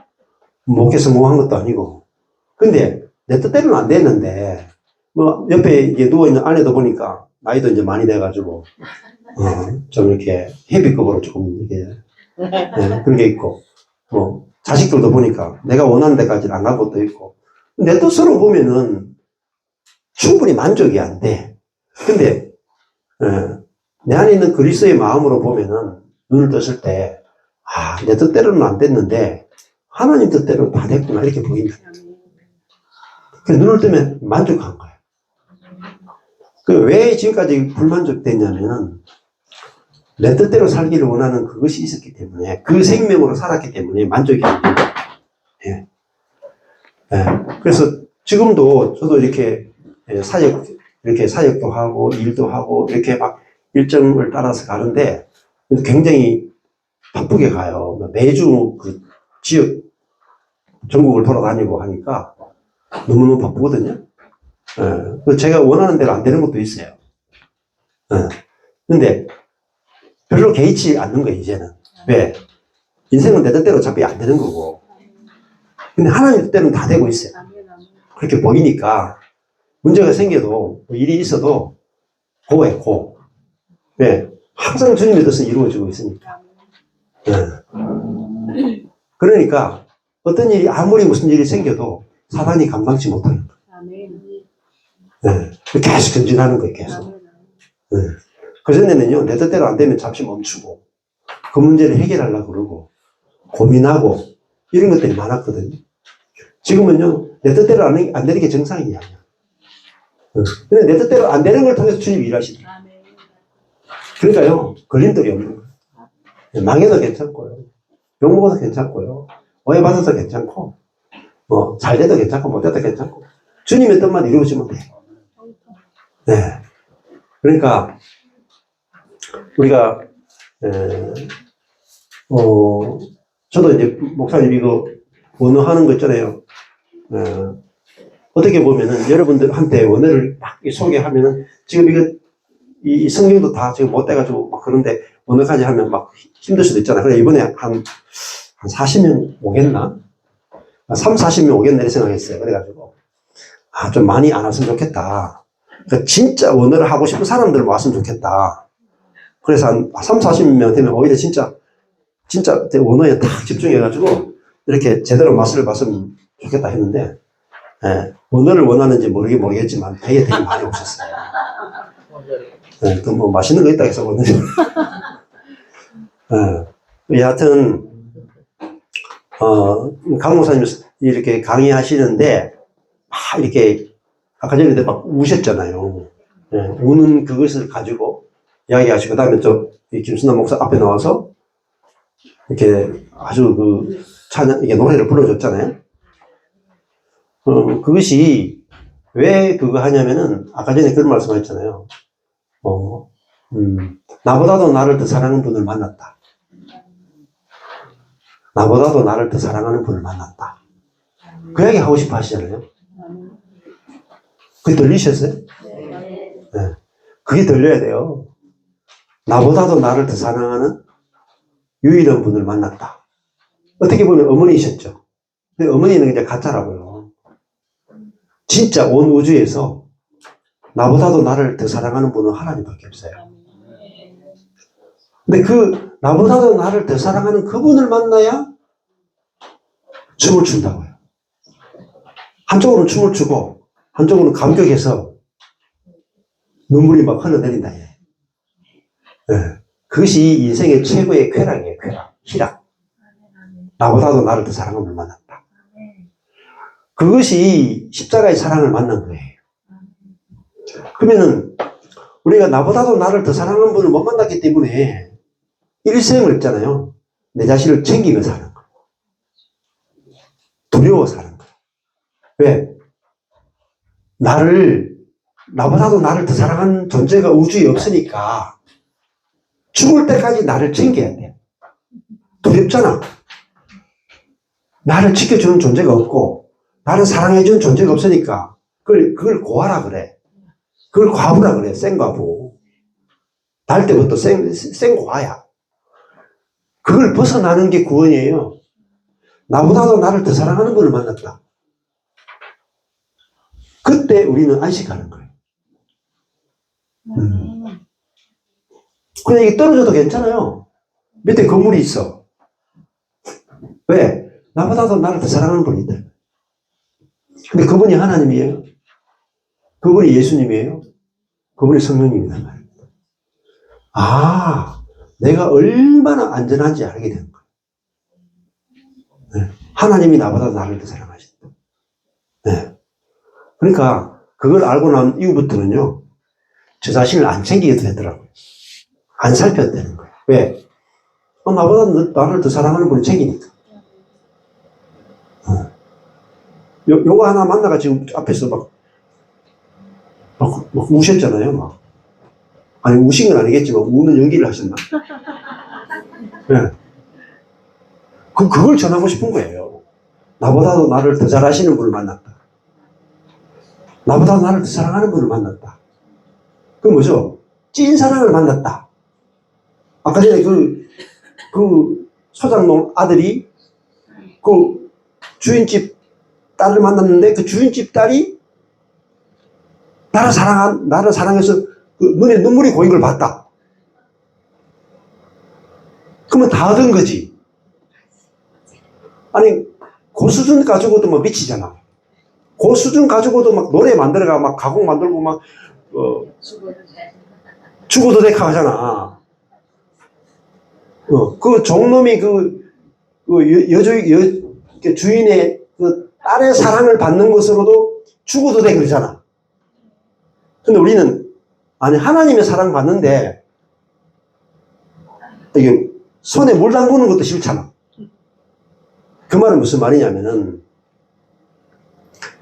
목에 성공한 것도 아니고. 근데 내 뜻대로는 안 됐는데, 뭐 옆에 이제 누워있는 아내도 보니까 나이도 이제 많이 돼가지고, 좀 이렇게 헤비급으로 조금 이렇게, 그런 게 있고, 뭐 자식들도 보니까 내가 원하는 데까지는 안 간 것도 있고, 내 뜻으로 보면은 충분히 만족이 안 돼. 근데 내 안에 있는 그리스도의 마음으로 보면은 눈을 떴을 때, 아, 내 뜻대로는 안 됐는데 하나님 뜻대로 다 됐구나 이렇게 보인다. 그래서 눈을 뜨면 만족한 거예요. 왜 지금까지 불만족됐냐면은 내 뜻대로 살기를 원하는 그것이 있었기 때문에, 그 생명으로 살았기 때문에 만족이 안 됩니다. 예. 예. 그래서 지금도 저도 이렇게 사역도 하고 일도 하고 이렇게 막 일정을 따라서 가는데 굉장히 바쁘게 가요. 매주 그 지역 전국을 돌아다니고 하니까 너무너무 바쁘거든요. 예. 제가 원하는 대로 안 되는 것도 있어요. 예. 근데 별로 개의치 않는 거예요, 이제는. 왜? 인생은 내 뜻대로 어차피 안 되는 거고. 근데 하나님 뜻대로는 다 되고 있어요. 그렇게 보이니까 문제가 생겨도, 뭐 일이 있어도 고해, 고. 왜? 항상 주님의 뜻은 이루어지고 있으니까. 네. 그러니까 어떤 일이 아무리 무슨 일이 생겨도 사단이 감당치 못하는 거예요. 네. 계속 전진하는 거예요, 계속. 네. 그전에는요, 내 뜻대로 안 되면 잠시 멈추고, 그 문제를 해결하려고 그러고, 고민하고, 이런 것들이 많았거든요. 지금은요, 내 뜻대로 안 되는 게 정상이 아니야. 근데 내 뜻대로 안 되는 걸 통해서 주님이 일하시더라고요. 그러니까요, 걸림돌이 없는 거예요. 망해도 괜찮고요, 욕먹어도 괜찮고요, 오해받아도 괜찮고, 뭐, 잘 돼도 괜찮고, 못 돼도 괜찮고, 주님의 뜻만 이루어지면 돼요. 네. 그러니까, 우리가, 저도 이제 목사님 이거 원어하는 거 있잖아요. 어떻게 보면은 여러분들한테 원어를 막 소개하면은 지금 이 성경도 다 지금 못 돼가지고 막 그런데 원어까지 하면 막 힘들 수도 있잖아요. 그래, 이번에 한 40명 오겠나? 3, 40명 오겠나 이렇게 생각했어요. 그래가지고, 아, 좀 많이 안 왔으면 좋겠다. 그러니까 진짜 원어를 하고 싶은 사람들 왔으면 좋겠다. 그래서 한 3, 40명 되면 오히려 진짜 원어에 딱 집중해가지고 이렇게 제대로 맛을 봤으면 좋겠다 했는데, 원어를 원하는지 모르겠지만 되게 많이 오셨어요. 그 뭐 맛있는 거 있다 해서 오는데. 여하튼, 강 목사님 이렇게 강의하시는데, 이렇게 아까 전에 막 우셨잖아요. 우는 그것을 가지고 이야기하시고, 그 다음에 김순남 목사 앞에 나와서 이렇게 아주 찬양, 이게 노래를 불러줬잖아요. 그것이 왜 그거 하냐면은, 아까 전에 그런 말씀 하셨잖아요. 나보다도 나를 더 사랑하는 분을 만났다. 나보다도 나를 더 사랑하는 분을 만났다. 그 이야기 하고 싶어 하시잖아요. 그게 들리셨어요? 네. 그게 들려야 돼요. 나보다도 나를 더 사랑하는 유일한 분을 만났다. 어떻게 보면 어머니셨죠. 근데 어머니는 그냥 가짜라고요. 진짜 온 우주에서 나보다도 나를 더 사랑하는 분은 하나님밖에 없어요. 근데 그 나보다도 나를 더 사랑하는 그분을 만나야 춤을 춘다고요. 한쪽으로는 춤을 추고 한쪽으로는 감격해서 눈물이 막 흘러내린다. 네. 그것이 인생의 최고의 쾌락이에요. 희락. 나보다도 나를 더 사랑하는 분을 만났다. 그것이 십자가의 사랑을 만난 거예요. 그러면은 우리가 나보다도 나를 더 사랑하는 분을 못 만났기 때문에 일생을 있잖아요. 내 자신을 챙기며 사는 거예요. 두려워 사는 거예요. 왜? 나보다도 나를 더 사랑하는 존재가 우주에 없으니까 죽을 때까지 나를 챙겨야 돼. 두렵잖아. 나를 지켜주는 존재가 없고 나를 사랑해주는 존재가 없으니까 그걸 고하라 그래. 그걸 과부라 그래. 생과부. 날 때부터 생과야. 그걸 벗어나는 게 구원이에요. 나보다도 나를 더 사랑하는 분을 만났다. 그때 우리는 안식하는 거예요. 그냥 이게 떨어져도 괜찮아요. 밑에 건물이 있어. 왜? 나보다도 나를 더 사랑하는 분이 있다. 근데 그분이 하나님이에요. 그분이 예수님이에요. 그분이 성령님이란 말입니다. 아, 내가 얼마나 안전한지 알게 되는 거예요. 네. 하나님이 나보다 나를 더 사랑하신다. 네. 그러니까 그걸 알고 난 이후부터는요, 저 자신을 안 챙기게 되더라고요. 안 살펴야 되는 거예요. 왜? 나보다 나를 더 사랑하는 분이 챙기니까. 요거 하나 만나가 지금 앞에서 막 우셨잖아요, 막. 아니, 우신 건 아니겠지만, 우는 연기를 하셨나? 네. 그걸 전하고 싶은 거예요. 나보다도 나를 더 잘하시는 분을 만났다. 나보다 나를 더 사랑하는 분을 만났다. 그 뭐죠? 찐 사랑을 만났다. 아까 전에 그 소장농 아들이 그 주인집 딸을 만났는데 그 주인집 딸이 나를 사랑해서 그 눈에 눈물이 고인 걸 봤다. 그러면 다 얻은 거지. 아니, 그 수준 가지고도 막 미치잖아. 그 수준 가지고도 막 노래 만들어가 막 가곡 만들고 막, 죽어도 돼 하잖아. 그 종놈이 주인의 그 딸의 사랑을 받는 것으로도 죽어도 돼 그러잖아. 근데 우리는, 아니, 하나님의 사랑 받는데, 이게 손에 물 담그는 것도 싫잖아. 그 말은 무슨 말이냐면은,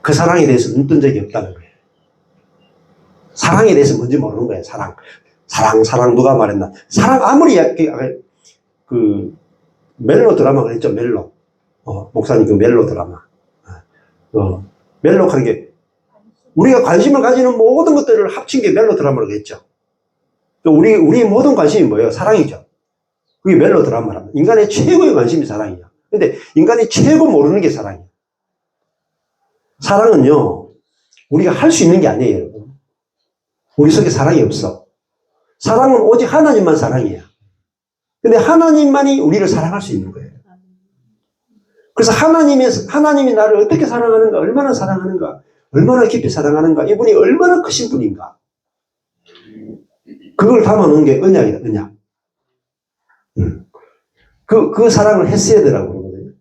그 사랑에 대해서 눈 뜬 적이 없다는 거예요. 사랑에 대해서 뭔지 모르는 거예요, 사랑, 누가 말했나. 사랑, 아무리, 멜로 드라마가 있죠, 멜로. 목사님 그 멜로 드라마. 멜로 하는 게, 우리가 관심을 가지는 모든 것들을 합친 게 멜로 드라마라고 했죠. 우리의 모든 관심이 뭐예요? 사랑이죠. 그게 멜로 드라마랍니다. 인간의 최고의 관심이 사랑이야. 근데 인간이 최고 모르는 게 사랑이야. 사랑은요, 우리가 할 수 있는 게 아니에요, 여러분. 우리 속에 사랑이 없어. 사랑은 오직 하나님만 사랑이야. 근데 하나님만이 우리를 사랑할 수 있는 거예요. 그래서 하나님이 나를 어떻게 사랑하는가, 얼마나 사랑하는가, 얼마나 깊이 사랑하는가, 이분이 얼마나 크신 분인가. 그걸 담아놓은 게 언약이다, 언약. 그 사랑을 헤세드라고 그러거든요.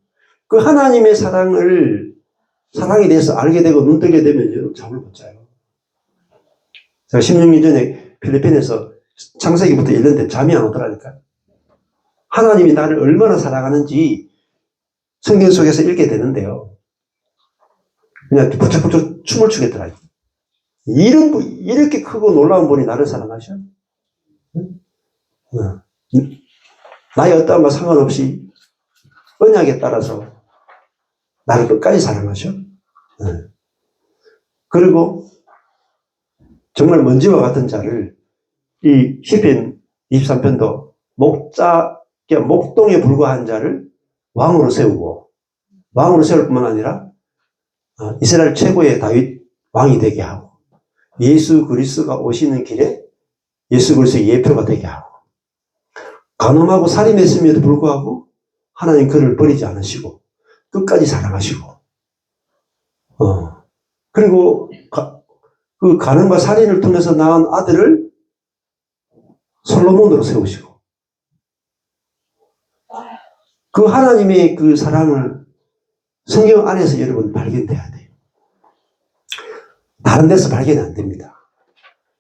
그 하나님의 사랑에 대해서 알게 되고 눈 뜨게 되면 여러분 잠을 못 자요. 제가 16년 전에 필리핀에서 창세기부터 1년 때 잠이 안 오더라니까요. 하나님이 나를 얼마나 사랑하는지 성경 속에서 읽게 되는데요. 그냥 부쩍부쩍 춤을 추겠더라고요. 이렇게 크고 놀라운 분이 나를 사랑하셔? 나의 어떠함과 상관없이 언약에 따라서 나를 끝까지 사랑하셔. 그리고 정말 먼지와 같은 자를 이 시편 23편도 목동에 불과한 자를 왕으로 세우고 왕으로 세울 뿐만 아니라 이스라엘 최고의 다윗 왕이 되게 하고 예수 그리스도가 오시는 길에 예수 그리스도의 예표가 되게 하고 간음하고 살인했음에도 불구하고 하나님 그를 버리지 않으시고 끝까지 사랑하시고 그리고 그 간음과 살인을 통해서 낳은 아들을 솔로몬으로 세우시고 그 하나님의 그 사랑을 성경 안에서 여러분 발견돼야 돼요. 다른 데서 발견이 안 됩니다.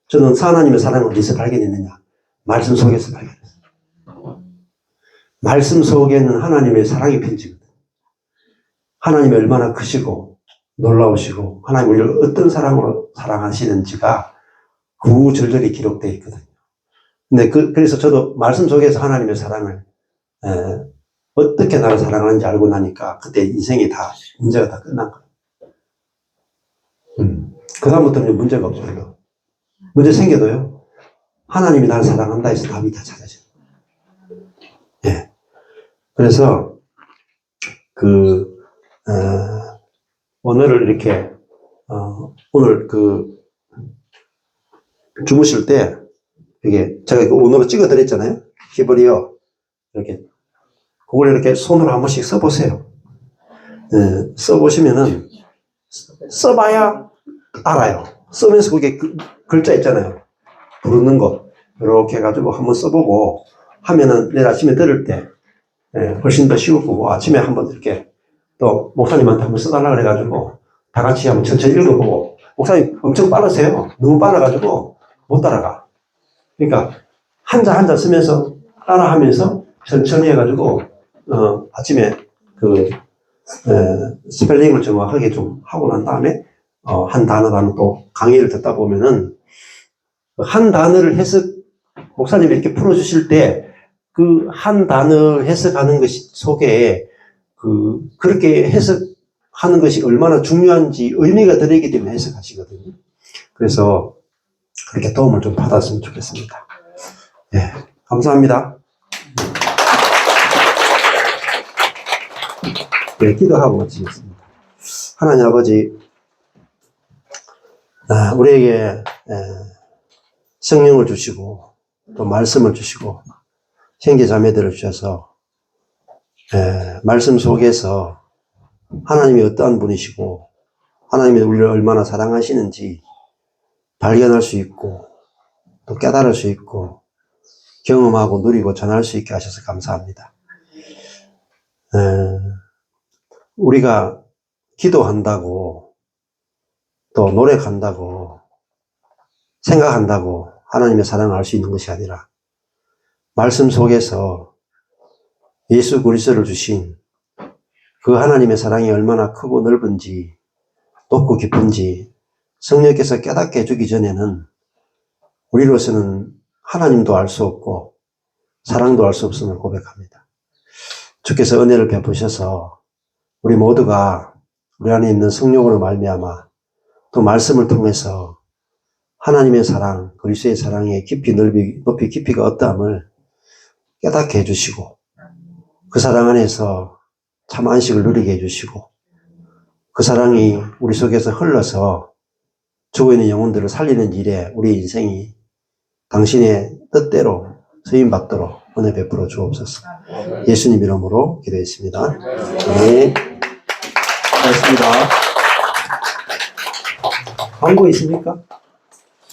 저는 하나님의 사랑을 어디서 발견했느냐? 말씀 속에서 발견했어요. 말씀 속에는 하나님의 사랑의 편지거든요. 하나님이 얼마나 크시고 놀라우시고 하나님 우리를 어떤 사랑으로 사랑하시는지가 구절절히 기록되어 있거든요. 근데 그래서 저도 말씀 속에서 하나님의 사랑을 어떻게 나를 사랑하는지 알고 나니까 그때 인생이 다 문제가 다 끝난 거예요. 그 다음부터는 문제가 없어요. 문제 생겨도요 하나님이 나를 사랑한다 해서 답이 다 찾아져요. 예. 그래서 오늘을 이렇게 오늘 주무실 때 이게 제가 오늘로 찍어 드렸잖아요. 히브리어 이렇게 그걸 이렇게 손으로 한 번씩 써보세요. 써보시면은 써봐야 알아요. 쓰면서 그게 글자 있잖아요. 부르는 거 이렇게 해가지고 한번 써보고 하면은 내일 아침에 들을 때 훨씬 더 쉬울 거고 아침에 한번 이렇게 또 목사님한테 한번 써달라 그래가지고 다 같이 한번 천천히 읽어보고 목사님 엄청 빠르세요. 너무 빨라가지고 못 따라가. 그러니까 한자 한자 쓰면서 따라하면서 천천히 해가지고 아침에 스펠링을 정확하게 좀 하고 난 다음에 한 단어당 또 강의를 듣다 보면은 한 단어를 목사님이 이렇게 풀어주실 때 그 한 단어를 해석하는 것이 속에 그렇게 해석하는 것이 얼마나 중요한지 의미가 들어있기 때문에 해석하시거든요. 그래서 그렇게 도움을 좀 받았으면 좋겠습니다. 예, 감사합니다. 네, 기도하고 마치겠습니다. 하나님 아버지, 우리에게 성령을 주시고 또 말씀을 주시고 형제 자매들을 주셔서 말씀 속에서 하나님이 어떠한 분이시고 하나님이 우리를 얼마나 사랑하시는지 발견할 수 있고 또 깨달을 수 있고 경험하고 누리고 전할 수 있게 하셔서 감사합니다. 우리가 기도한다고 또 노력한다고 생각한다고 하나님의 사랑을 알 수 있는 것이 아니라 말씀 속에서 예수 그리스도를 주신 그 하나님의 사랑이 얼마나 크고 넓은지 높고 깊은지 성령께서 깨닫게 해주기 전에는 우리로서는 하나님도 알 수 없고 사랑도 알 수 없음을 고백합니다. 주께서 은혜를 베푸셔서 우리 모두가 우리 안에 있는 성령으로 말미암아 또 말씀을 통해서 하나님의 사랑, 그리스도의 사랑의 깊이 높이 깊이가 어떠함을 깨닫게 해주시고 그 사랑 안에서 참 안식을 누리게 해주시고 그 사랑이 우리 속에서 흘러서 죽어있는 영혼들을 살리는 일에 우리 인생이 당신의 뜻대로 쓰임받도록 은혜 베풀어 주옵소서. 예수님 이름으로 기도했습니다. 네. 고맙습니다. 광고 있습니까?